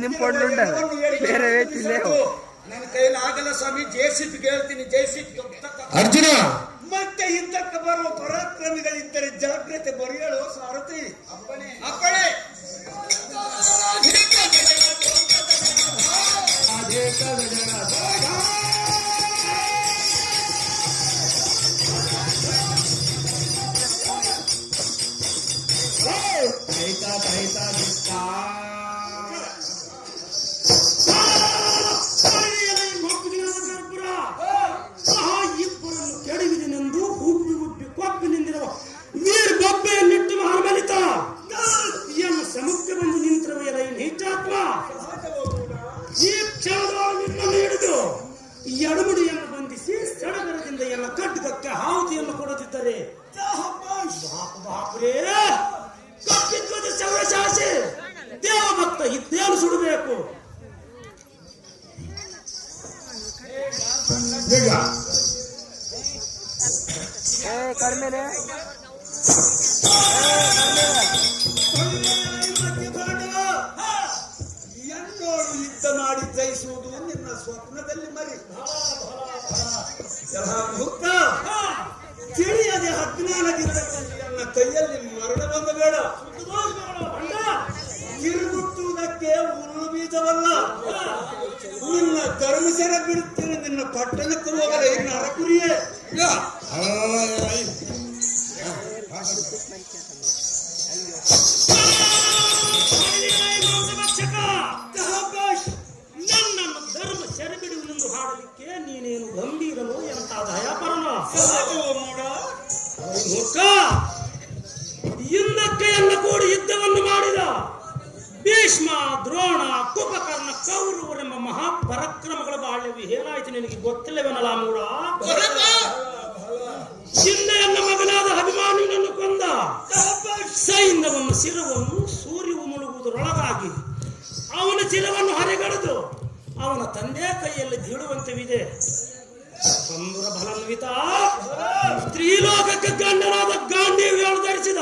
ನಿಂಪೊಂಡುಂಡ ಬೇರೆ ವೇಟಿಲ್ಲ ನನ್ನ ಕೈಲಾಗಲ್ಲ ಸ್ವಾಮಿ. ಜೇಸಿತ್ ಹೇಳ್ತೀನಿ. ಜೇಸಿತ್ ಅರ್ಜುನ ಮತ್ತೆ ಯುದ್ಧಕ್ಕೆ ಬರುವ ಪರಾಕ್ರಮಿಗಳಿದ್ದರೆ ಜಾಗ್ರತೆ ಬರೆಯಲು ಸಾರಥಿ. ಅಪ್ಪಣೆ ಅಪ್ಪಣೆ. ಕೆಡವಿದನೆಂದು ಉಬ್ಬಿ ಉಬ್ಬಿ ಕೊಪ್ಪಿ ನಿಂದಿರುವ ವೀರ್ ಬೊಬ್ಬೆಯನ್ನಿಟ್ಟು ಮಹಾಬಲಿತ ಎನ್ನ ಸಮುದ್ರ ಬಂದು ನಿಂತಿರುವ ನೀಚಾತ್ಮ ಈ ಕ್ಷಣದೊಳಗೆ ನಿನ್ನನ್ನು ಹಿಡಿದು ಎಡಮುಡಿಯನ್ನು ಬಂಧಿಸಿ ಸಡಗರದಿಂದ ಎಲ್ಲ ಖಡ್ಗಕ್ಕೆ ಆಹುತಿಯನ್ನು ಕೊಡದಿದ್ದರೆ ಬಾಪುರೇ ಕಪ್ಪಿದ್ವದ ಶೌರ್ಯಶಾಸಿ ದೇವಭಕ್ತ ಇದ್ದೇನು ಸುಡಬೇಕು. ಕಡಿಮೆ ಎಂದೋಳು ಯುದ್ಧ ಮಾಡಿ ಜಯಿಸುವುದು ನಿನ್ನ ಸ್ವಪ್ನದಲ್ಲಿ ಮರಿ. ಮುಕ್ತ ತಿಳಿಯದೆ ಅಜ್ಞಾನದಿಂದ ನನ್ನ ಕೈಯಲ್ಲಿ ಮರಣ ಬಂದ ಬೇಡ. ಕಿರುಗುಟ್ಟುವುದಕ್ಕೆ ಉರುಳು ಬೀಜವಲ್ಲ. ನಿನ್ನ ಧರ್ಮಸರ ಬಿಡುತ್ತೇನೆ. ನಿನ್ನ ಪಟ್ಟಣಕ್ಕೆ ಹೋಗಲ ಇನ್ನು ಅರಕುರಿಯೇ. ನನ್ನನ್ನು ಧರ್ಮ ಸೆರೆ ಬಿಡುವುದೆಂದು ಹಾಡಲಿಕ್ಕೆ ನೀನೇನು ಗಂಭೀರನು ಎಂತ ದಯಾಪರನ ಹಿಂದಕ್ಕೆ ಎಲ್ಲ ಕೂಡಿ ಯುದ್ಧವನ್ನು ಮಾಡಿದ ಭೀಷ್ಮ ದ್ರೋಣ ಕುಂಭಕರ್ಣ ಕೌರವರೆಂಬ ಮಹಾಪರಾಕ್ರಮಗಳ ಬಾಳ್ಯವು ಏನಾಯ್ತು ನಿನಗೆ ಗೊತ್ತಿಲ್ಲವೆನಲ್ಲ ಮೂಡ. ಚಿನ್ನೆಯನ್ನ ಮಗನಾದ ಅಭಿಮಾನಿಯನ್ನು ಕೊಂದ ಸೈನ್ಯವನ್ನು ಶಿರವನ್ನು ಸೂರ್ಯವು ಮುಳುಗುವುದರೊಳಗಾಗಿ ಅವನ ಚಿರವನ್ನು ಹರಿಗಡೆದು ಅವನ ತಂದೆ ಕೈಯಲ್ಲಿ ಬೀಳುವಂತವಿದೆ. ಬಂಧುರ ಬಲನ್ವಿತ ಸ್ತ್ರೀಲೋಕಕ್ಕೆ ಗಂಡನಾದ ಗಾಂಧೀವ್ಯವನ್ನು ಧರಿಸಿದ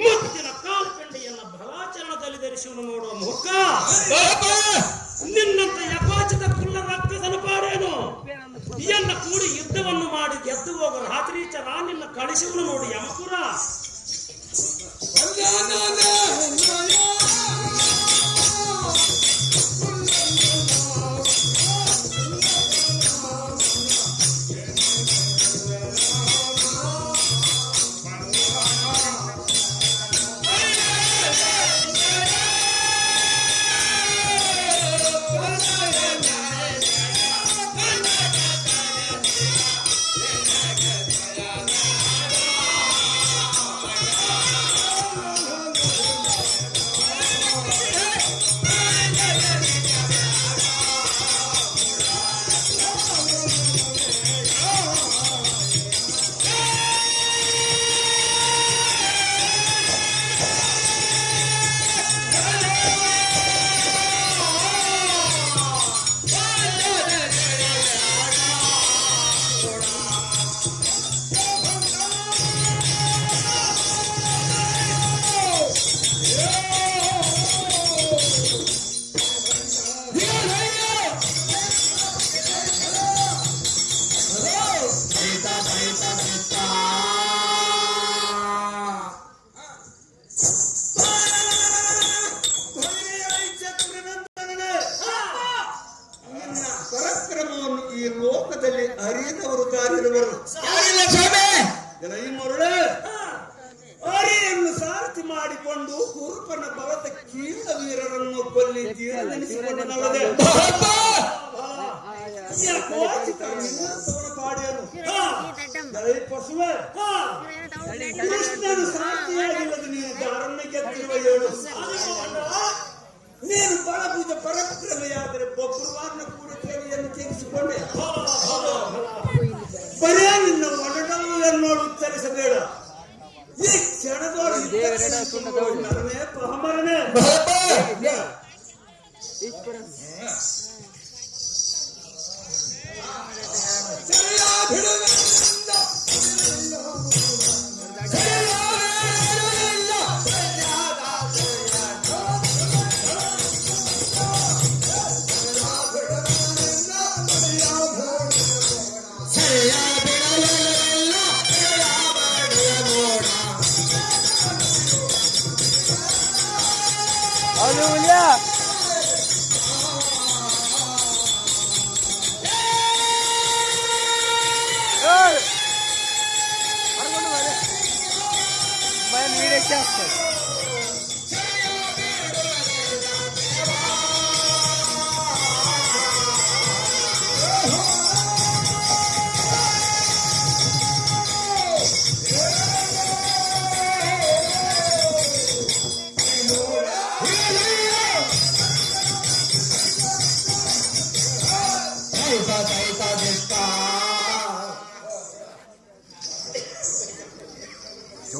ಮುತ್ತಿನ ಕಾಲ್ಕಂಡಿಯನ್ನ ಬಲಾಚರಣದಲ್ಲಿ ಧರಿಸುವನು ನೋಡುವ ಮುಖ. ನಿನ್ನಂತ ಯಪಾಚಿತ ಕುಲ್ಲ ರಕ್ತದನು ಪಾಡೇನು ಎಲ್ಲ ಕೂಡಿ ಯುದ್ಧವನ್ನು ಮಾಡಿ ಗೆದ್ದು ಹೋಗ ರಾತ್ರೀಚರ ನಿನ್ನ ಕಳಿಸುವನು ನೋಡಿ ಯಮಪುರ. ಅರಿಯನ್ನು ಸಾರಥಿ ಮಾಡಿಕೊಂಡು ಕುರುಪನ ಭರತ ಕೀಳ ವೀರರನ್ನು ಕೊಲ್ಲಿದ್ದೀರಲ್ಲದೆ ಕೃಷ್ಣನು ಸಾರಥಿಯಾಗಿಲ್ಲದು ನೀನು ದಾರನ್ನು ಗೆದ್ದಿರುವ ಹೇಳು. ನೀನು ಬಲಭುಜ ಪರಾಕ್ರಮೆಯಾದರೆ ಬೊಬ್ಬುವಾರನ ಕೂಡ ಕೇಳಿಯನ್ನು ತೀರಿಸಿಕೊಂಡೆ. ಬರೇ ನಿನ್ನ ಒಡನನ್ನು ಉತ್ತರಿಸಬೇಡ. ಈ ಕ್ಷಣದೊಳಗೆ ನರನೇ ಪಹಮರನೇ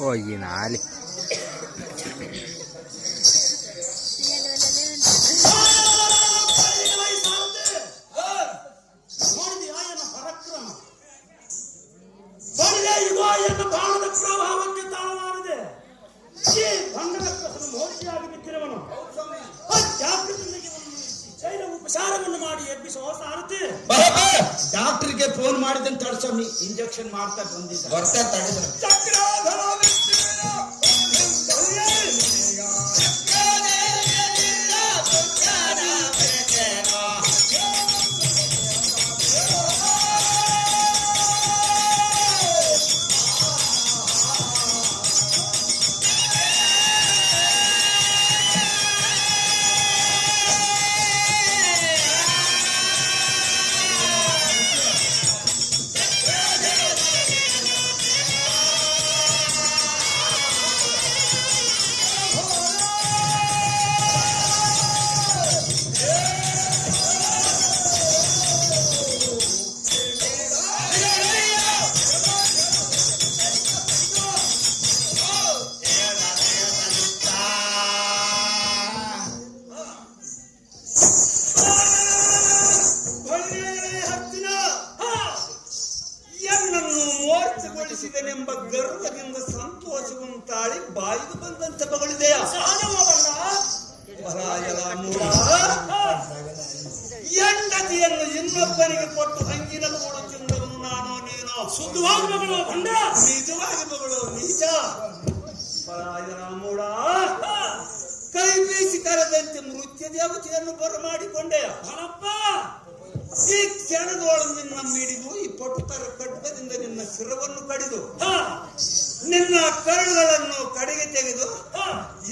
ಹೋಗಿ ನಾಲಿ ನೋಡಿದೆಯಾ ಎನ್ನ ಪರಾಕ್ರಮ? ಬರಲೇ ಇದೋ ಎನ್ನ ಬಾಣದ ಪ್ರಭಾವಕ್ಕೆ ತಾಳಲಾರದೆ ಈ ಬಂಡದ ಕಸನು ಮೋರ್ಚಿಯಾಗಿ ಬಿದ್ದಿರುವನು. ಶೈಲ ಉಪಚಾರವನ್ನು ಮಾಡಿ ಎಬ್ಬಿಸುವ ಸಾರಥಿ ಡಾಕ್ಟರ್ಗೆ ಫೋನ್ ಮಾಡಿದಂತ ತಡ್ಸಮ್ಮಿ ಇಂಜೆಕ್ಷನ್ ಮಾಡ್ತಾ ಬಂದಿದ್ದ ಬರ್ತಾ ತಡೆದ ಮೋರ್ಚಗೊಳಿಸಿದನೆಂಬ ಗರ್ವದಿಂದ ಸಂತೋಷವನ್ನು ತಾಳಿ ಬಾಯಿಗೆ ಬಂದಂತೆ ಮಗಳಿದೆಯಾ? ಹೆಂಡತಿಯನ್ನು ಇನ್ನೊಬ್ಬರಿಗೆ ಕೊಟ್ಟು ಹಂಗಿನ ಕೂಡ ತಿಂದವನು ನಾನು ನೀನು. ಶುದ್ಧವಾಗಿ ಮಗಳು ಬಂಡ ನಿಜವಾಗಿ ಮಗಳು ನಿಜ. ಪರಾಯರ ಮೂಡ ಕೈ ಬೀಸಿ ಕರೆದಂತೆ ಮೃತ್ಯು ದೇವತೆಯನ್ನು ಬರಮಾಡಿಕೊಂಡೆಯ. ಈ ಕ್ಷಣದೊಳಗೆ ನಿನ್ನ ಮಿಡಿದು ಈ ಪಟುತರ ಖಡ್ಗದಿಂದ ನಿನ್ನ ಶಿರವನ್ನು ಕಡಿದು ನಿನ್ನ ಕರುಳುಗಳನ್ನು ಕಡೆಗೆ ತೆಗೆದು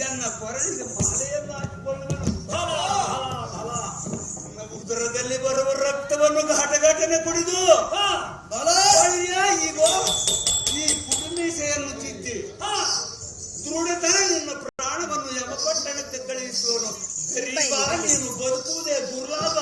ಎನ್ನ ಕೊರಳಿಗೆ ಮಾಲೆಯನ್ನು ಹಾಕಿಕೊಳ್ಳುವನು. ಉದರದಲ್ಲಿ ಬರುವ ರಕ್ತವನ್ನು ಘಟಘಟನೆ ಕುಡಿದು ಈಗ ಈ ಕುಟುಂಬೀಸೆಯನ್ನು ತಿದ್ದಿ ದೃಢತರ ನಿನ್ನ ಪ್ರಾಣವನ್ನು ಯಮಪಟ್ಟಣಕ್ಕೆ ಕಳುಹಿಸುವನು. ಗರೀಬ ನೀನು ಬದುಕುವುದೇ ದುರ್ಲಾಭ.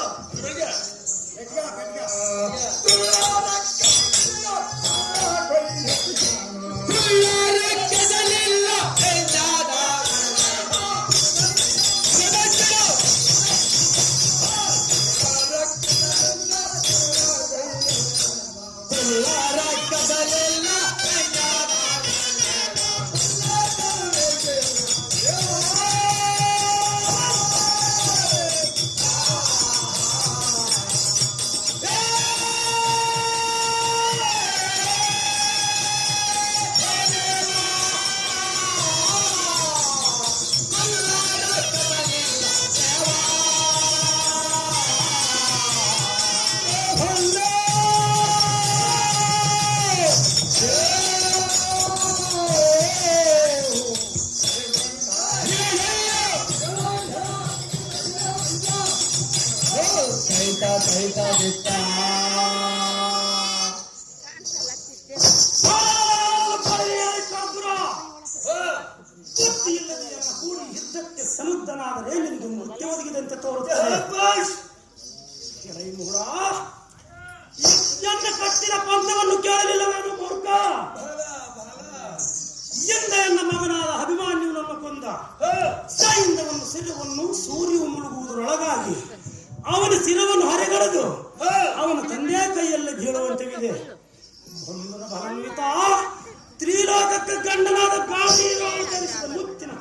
ಯುದ್ಧಕ್ಕೆ ಸಮುದ್ರನಾದರೆ ನಿಮಗೆ ಮೃತ್ಯು ಒದಗಿದಂತೆ ತೋರುತ್ತದೆ. ಎನ್ನ ಕಟ್ಟಿದ ಪಂಥವನ್ನು ಕೇಳಲಿಲ್ಲವೇನು ಮೂರ್ಖ? ಎಂದ ಎನ್ನ ಮಗನಾದ ಅಭಿಮಾನ್ಯುವನ್ನು ಕೊಂದ ಸೈಂದವನ್ನು ಶಿರವನ್ನು ಸೂರ್ಯವು ಮುಳುಗುವುದರೊಳಗಾಗಿ ಅವನ ಶಿರವನ್ನು ಹರೆಗಳೆದು ಅವನ ತಂದೆಯ ಕೈಯಲ್ಲಿ ಬೀಳುವಂತಿದೆ. ಒಂದನ ಬಲಾನ್ವಿತ ತ್ರಿಲೋಕಕ್ಕೆ ಗಂಡನಾದ ಗಾಂಧೀರನ್ನು ಧರಿಸಿದ ಮುತ್ತಿನ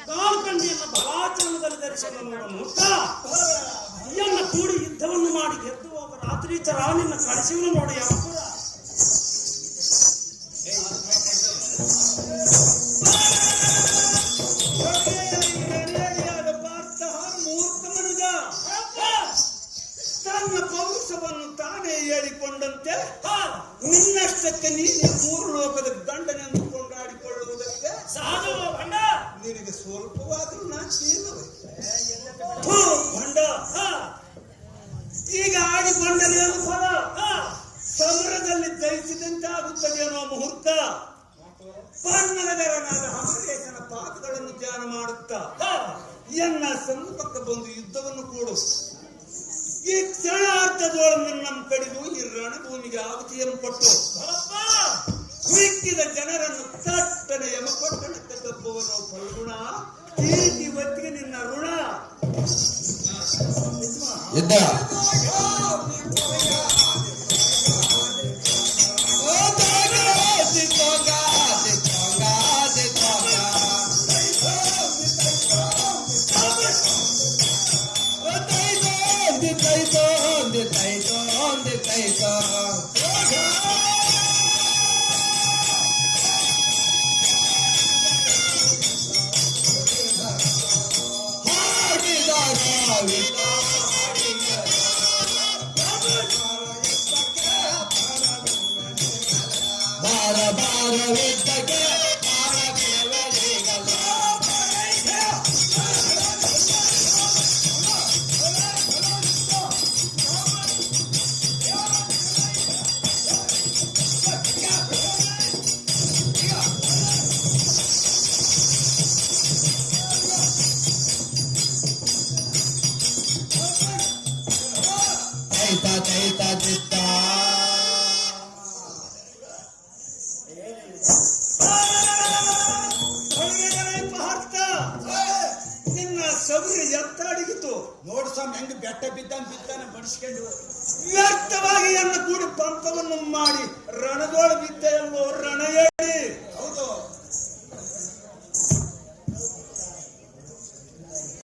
ಕಾಲ್ಕಂಡಿಯನ್ನು ಬಲಾಚರಣದಲ್ಲಿ ಧರಿಸಿದ ಮೂರ್ಖ ಎನ್ನ ಕೂಡಿ ಯುದ್ಧವನ್ನು ಮಾಡಿ ಗೆದ್ದು ಹೋಗ ರಾತ್ರಿ ಚರ ನಿನ್ನ ಕಳಿಸಿವನು ನೋಡಿ ಯಮಪುರ. ಮೂರ್ಖ ಮನುಜ ತನ್ನ ಪೌರುಷವನ್ನು ತಾನೇ ಹೇಳಿಕೊಂಡಂತೆ ನಿನ್ನಷ್ಟಕ್ಕೆ ನೀನು ಮೂರು ಲೋಕದ ಗಂಡನೆಂದು ಕೊಂಡಾಡಿಕೊಳ್ಳುವುದಕ್ಕೆ ನಿನಗೆ ಸ್ವಲ್ಪವಾದರೂ ನಾಚಿಲ್ಲವೇ? ಭಂಡ ಈಗ ಆಡಿಕೊಂಡನೇನು ಫಲ? ಸಮರದಲ್ಲಿ ಜಯಿಸಿದಂತೆ ಆಗುತ್ತದೇನೋ ಮುಹೂರ್ತ. ಪನ್ನಗರನಾದ ಅಮರೇಶನ ಪಾದಗಳನ್ನು ಧ್ಯಾನ ಮಾಡುತ್ತಾ ಎನ್ನ ಸಮ್ಮುಖಕ್ಕೆ ಬಂದು ಯುದ್ಧವನ್ನು ಕೂಡು. ಈ ಕ್ಷಣಾರ್ಧದೊಳಗೆ ನಮ್ಮ ಕಡಿದು ಈ ರಣಭೂಮಿಗೆ ಆಹುತಿಯನ್ನು ಕೊಟ್ಟು ಹುಡುಕಿದ ಜನರನ್ನು ತಟ್ಟನೆ ಯಮಪಟ್ಟಣಕ್ಕೆ ತಪ್ಪುವನು ಫಲ್ಗುಣ. ಈ ಹೊತ್ತಿಗೆ ನಿನ್ನ ಋಣ ಯುದ್ಧ ನಿನ್ನ ಸಭೆ ಎತ್ತಾಡಿಗಿತು. ನೋಡು ಸ್ವಾಮಿ ಹೆಂಗ್ ಬೆಟ್ಟ ಬಿದ್ದಾನೆ ಬಡಿಸ್ಕೊಂಡು ವ್ಯರ್ಥವಾಗಿ ಎನ್ನ ಕೂಡಿ ಪಂಪವನ್ನು ಮಾಡಿ ರಣದೊಳ ಬಿದ್ದ ಎಲ್ಲೋ ರಣ